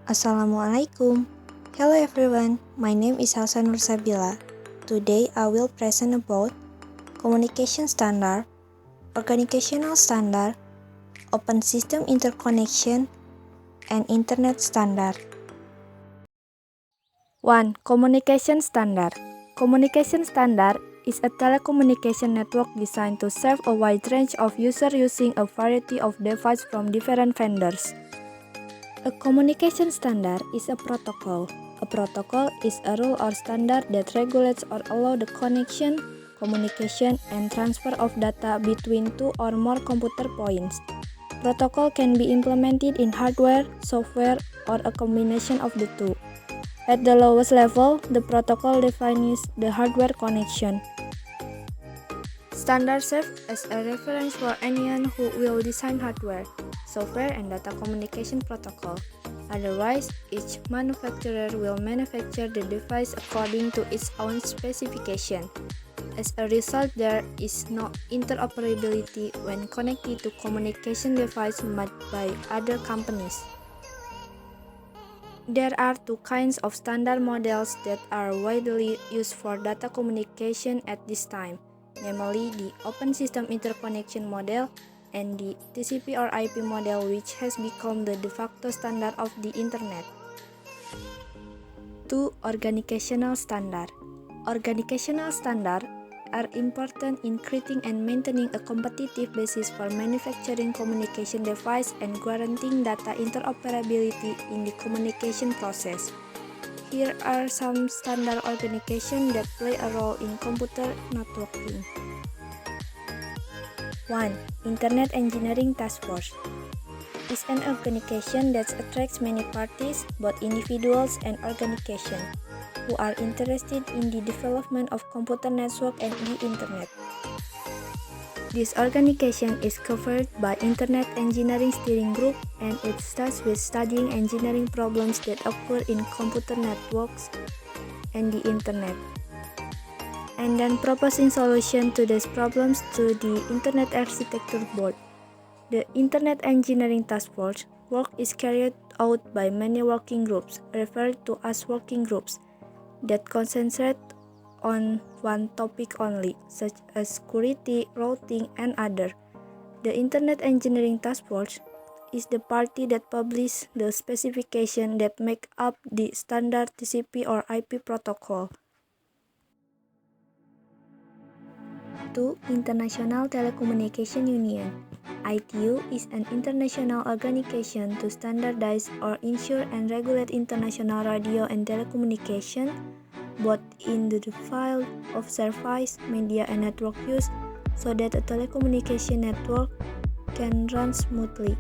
Assalamualaikum. Hello everyone, my name is Hasan Nursabila. Today I will present about communication standard, organizational standard, open system interconnection, and internet standard. 1. Communication standard. Communication standard is a telecommunication network designed to serve a wide range of users using a variety of devices from different vendors. A communication standard is a protocol. A protocol is a rule or standard that regulates or allows the connection, communication, and transfer of data between two or more computer points. Protocol can be implemented in hardware, software, or a combination of the two. At the lowest level, the protocol defines the hardware connection. Standard serves as a reference for anyone who will design hardware, software, and data communication protocol. Otherwise, each manufacturer will manufacture the device according to its own specification. As a result, there is no interoperability when connected to communication device made by other companies. There are two kinds of standard models that are widely used for data communication at this time, namely the Open System Interconnection model and the TCP or IP model, which has become the de facto standard of the Internet. 2. Organizational standard. Organizational standard are important in creating and maintaining a competitive basis for manufacturing communication device and guaranteeing data interoperability in the communication process. Here are some standard organizations that play a role in computer networking. 1. Internet Engineering Task Force is an organization that attracts many parties, both individuals and organizations, who are interested in the development of computer network and the Internet. This organization is covered by Internet Engineering Steering Group, and it starts with studying engineering problems that occur in computer networks and the Internet, and then proposing solutions to these problems to the Internet Architecture Board. The Internet Engineering Task Force work is carried out by many working groups, referred to as working groups, that concentrate on one topic only, such as security, routing, and other. The Internet Engineering Task Force is the party that publishes the specifications that make up the standard TCP or IP protocol. 2. International Telecommunication Union. ITU is an international organization to standardize or ensure and regulate international radio and telecommunication, both in the field of service, media, and network use, so that a telecommunication network can run smoothly.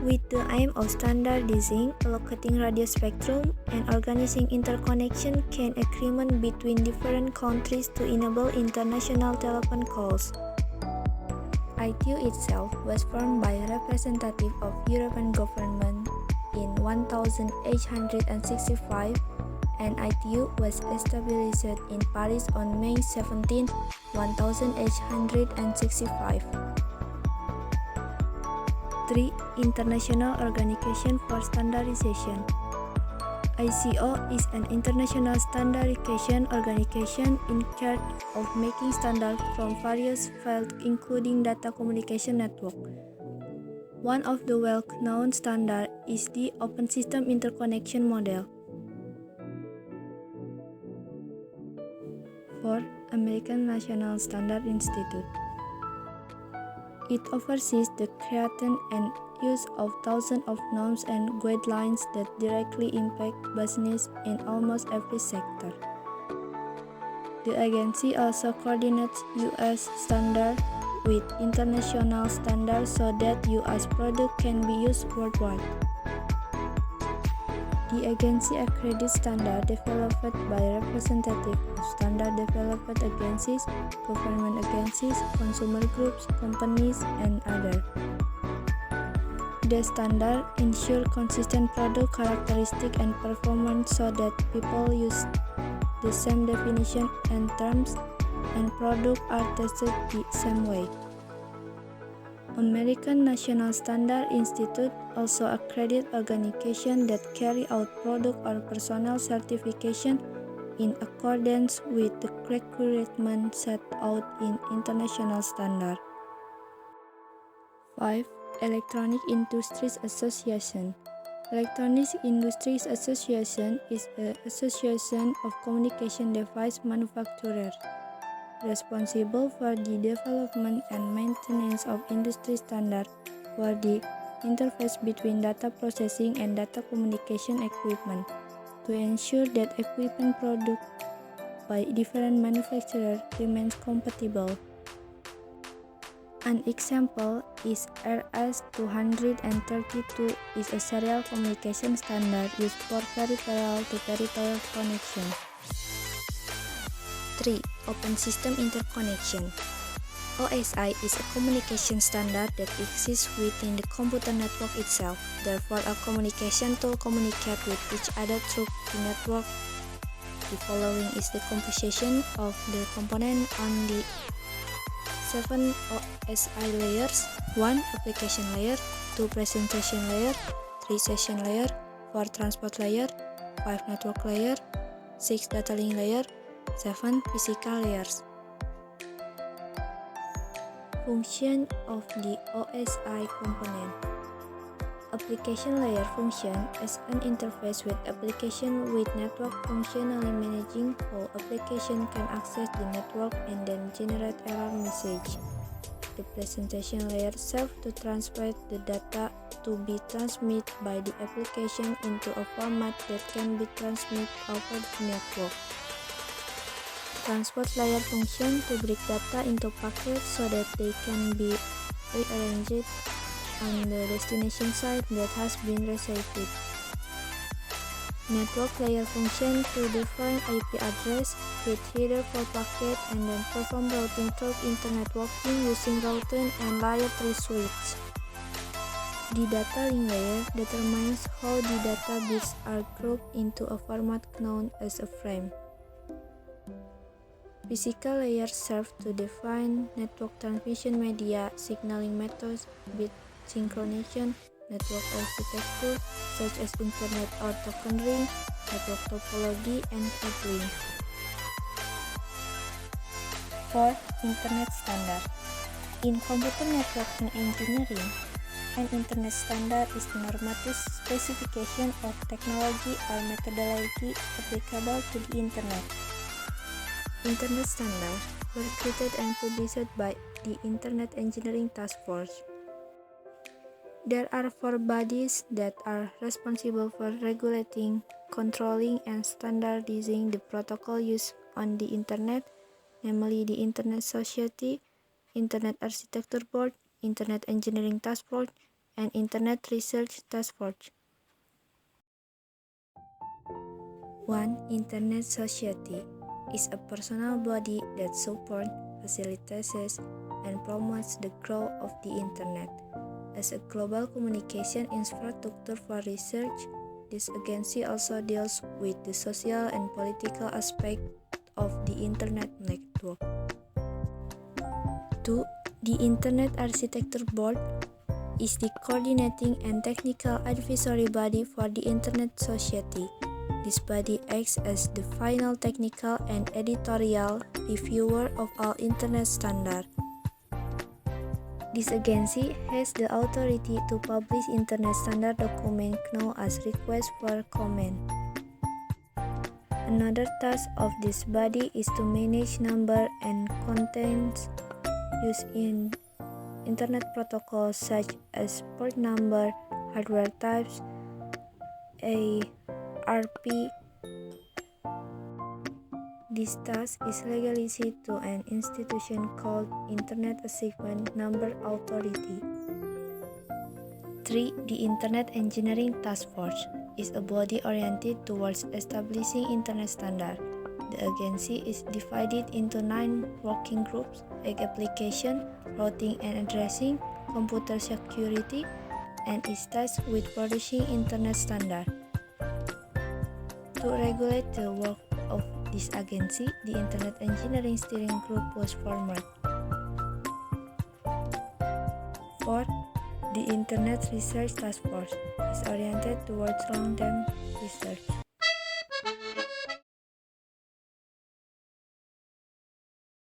With the aim of standardizing, allocating radio spectrum, and organizing interconnection, can agreement between different countries to enable international telephone calls. ITU itself was formed by representatives of European government in 1865, and ITU was established in Paris on May 17, 1865. 3. International Organization for Standardization. ICO is an international standardization organization in charge of making standards from various fields including data communication network. One of the well-known standards is the Open System Interconnection model. 4. American National Standard Institute. It oversees the creation and use of thousands of norms and guidelines that directly impact business in almost every sector. The agency also coordinates U.S. standards with international standards so that U.S. products can be used worldwide. The agency accredits standards developed by representatives of standard development agencies, government agencies, consumer groups, companies, and others. The standard ensure consistent product characteristics and performance so that people use the same definition and terms, and products are tested the same way. American National Standard Institute also accredits organizations that carry out product or personnel certification in accordance with the requirements set out in international standard. 5. Electronic Industries Association. Electronic Industries Association is an association of communication device manufacturers responsible for the development and maintenance of industry standards for the interface between data processing and data communication equipment to ensure that equipment produced by different manufacturers remains compatible. An example is RS-232 is a serial communication standard used for peripheral-to-peripheral connection. 3. Open System Interconnection. OSI is a communication standard that exists within the computer network itself. Therefore, a communication tool communicates with each other through the network. The following is the composition of the component on the 7 OSI layers: 1. Application layer, 2. Presentation layer, 3. Session layer, 4. Transport layer, 5. Network layer, 6. Data link layer, 7. Physical layers. Function of the OSI component. Application layer function as an interface with application with network functionally managing how application can access the network and then generate error message. The presentation layer serves to transfer the data to be transmitted by the application into a format that can be transmitted over the network. Transport layer function to break data into packets so that they can be rearranged on the destination site that has been received. Network layer function to define IP address with header for packet and then perform routing through internet working using routing and layer 3 switch. The data link layer determines how the data bits are grouped into a format known as a frame. Physical layers serve to define network transmission media, signaling methods, bit synchronization, network architecture such as internet or token ring, network topology, and cabling. 4. Internet standard. In computer networking engineering, an internet standard is the normative specification of technology or methodology applicable to the internet. Internet standards were created and published by the Internet Engineering Task Force. There are 4 bodies that are responsible for regulating, controlling, and standardizing the protocol used on the Internet, namely the Internet Society, Internet Architecture Board, Internet Engineering Task Force, and Internet Research Task Force. 1. Internet Society is a personal body that supports, facilitates, and promotes the growth of the Internet. As a global communication infrastructure for research, this agency also deals with the social and political aspect of the Internet network. 2. The Internet Architecture Board is the coordinating and technical advisory body for the Internet Society. This body acts as the final technical and editorial reviewer of all Internet standards. This agency has the authority to publish Internet standard documents known as requests for comment. Another task of this body is to manage number and contents used in Internet protocols such as port number, hardware types, ARP. This task is legacy to an institution called Internet Assignment Number Authority. 3. The Internet Engineering Task Force is a body oriented towards establishing Internet standards. The agency is divided into 9 working groups like application, routing and addressing, computer security, and is tasked with producing Internet standards. To regulate the work of this agency, the Internet Engineering Steering Group was formed. 4. 4. The Internet Research Task Force is oriented towards long-term research.